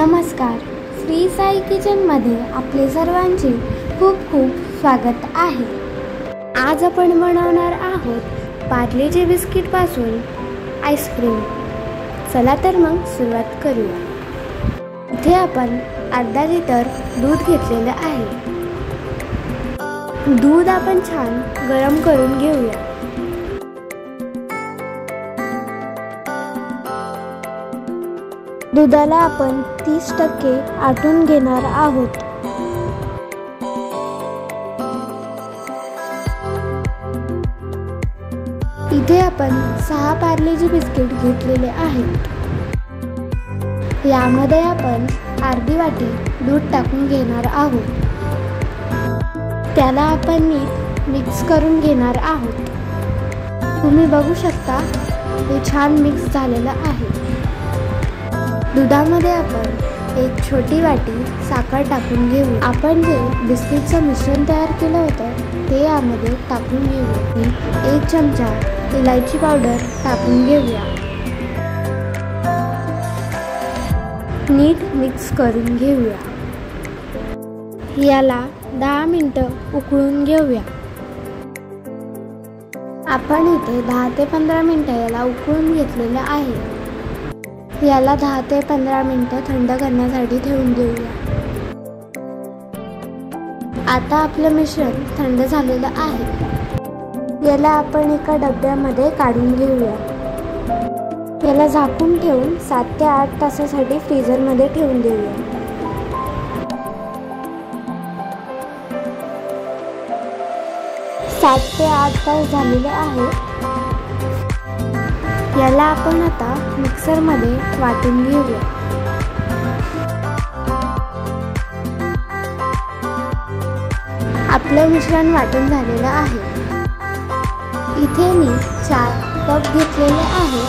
नमस्कार, श्री साई किचनमध्ये आपले सर्वांचे खूप खूप स्वागत आहे। आज आपण बनवणार आहोत पार्लेजी बिस्किटपासून आईस्क्रीम। चला तर मग सुरुवात करूया। इथे आपण अर्धा लिटर दूध घेतलेले आहे। दूध आपण छान गरम करून घेऊया। दुधाला आपण 30% आटून घेणार आहोत। इथे आपण 6 पार्लेजी बिस्किट घेतलेले आहेत। यामध्ये आपण अर्धी वाटी दूध टाकून घेणार आहोत। त्याला आपण नीट मिक्स करून घेणार आहोत। तुम्ही बघू शकता हे छान मिक्स झालेलं आहे। दुधामध्ये आपण एक छोटी वाटी साखर टाकून घेऊ। आपण जे बिस्किटचं मिश्रण तयार केलं होतं ते यामध्ये टाकून घेऊ। 1 चमचा इलायची पावडर टाकून घेऊया। नीट मिक्स करून घेऊया। याला 10 मिनिटं उकळून घेऊया। आपण इथे 10 ते 15 मिनिटं याला उकळून घेतलेलं आहे। याला 10 ते 15 मिनिटं थंड करण्यासाठी ठेवून देऊया। आता आपलं मिश्रण थंड झालेलं आहे। याला आपण एका डब्यामध्ये काढून घेऊया। याला झाकून ठेवून 7 ते 8 तासासाठी फ्रीझरमध्ये ठेवून देऊया। सात ते 8 तास झालेले आहेत। याला आपण आता मिक्सरमध्ये वाटून घेऊया। आपलं मिश्रण वाटून झालेलं आहे। इथे मी 4 कप घेतलेले आहे।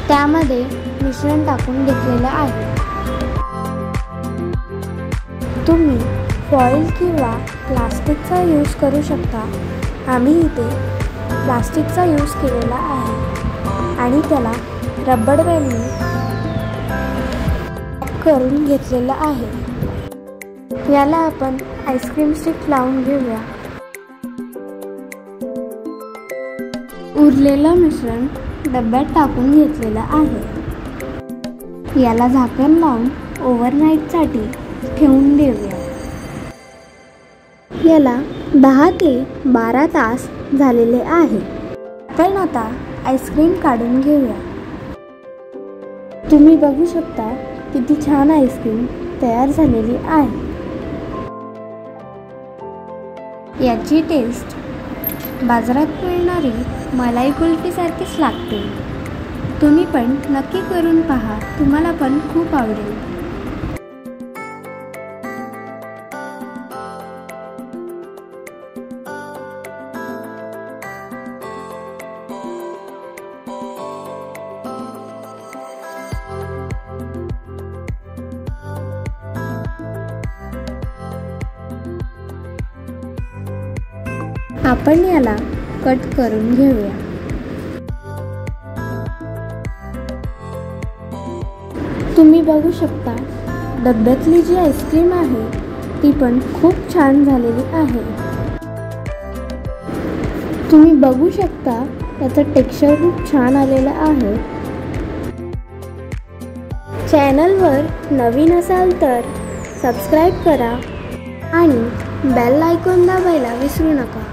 त्यामध्ये मिश्रण टाकून घेतलेलं आहे। तुम्ही फॉइल किंवा प्लास्टिकचा यूज करू शकता। आम्ही इथे प्लास्टिकचा यूज केलेला आहे आणि त्याला रबर बँडने करून घेतलेलं आहे। याला आपण आईस्क्रीम स्टिक लावून घेऊया। उरलेलं मिश्रण डब्यात टाकून घेतलेलं आहे। याला झाकण लावून ओव्हरनाईटसाठी ठेवून देऊया। याला 10 ते 12 तास झालेले आहे। आपण आता आईस्क्रीम काढून घेऊया। तुम्ही बघू शकता किती छान आईस्क्रीम तयार झालेली आहे। याची टेस्ट बाजारात मिळणारी मलाई कुल्फी सारखीच लागते। तुम्ही पण नक्की करून पहा, तुम्हाला पण खूप आवडेल। आपण याला कट करून घेऊया। तुम्ही बघू शकता डब्यातली जी आईस्क्रीम आहे ती पण खूप छान झालेली आहे। तुम्ही बघू शकता त्याचं टेक्स्चर खूप छान आलेलं आहे। चॅनलवर नवीन असाल तर सबस्क्राईब करा आणि बेल आयकॉन दाबायला विसरू नका।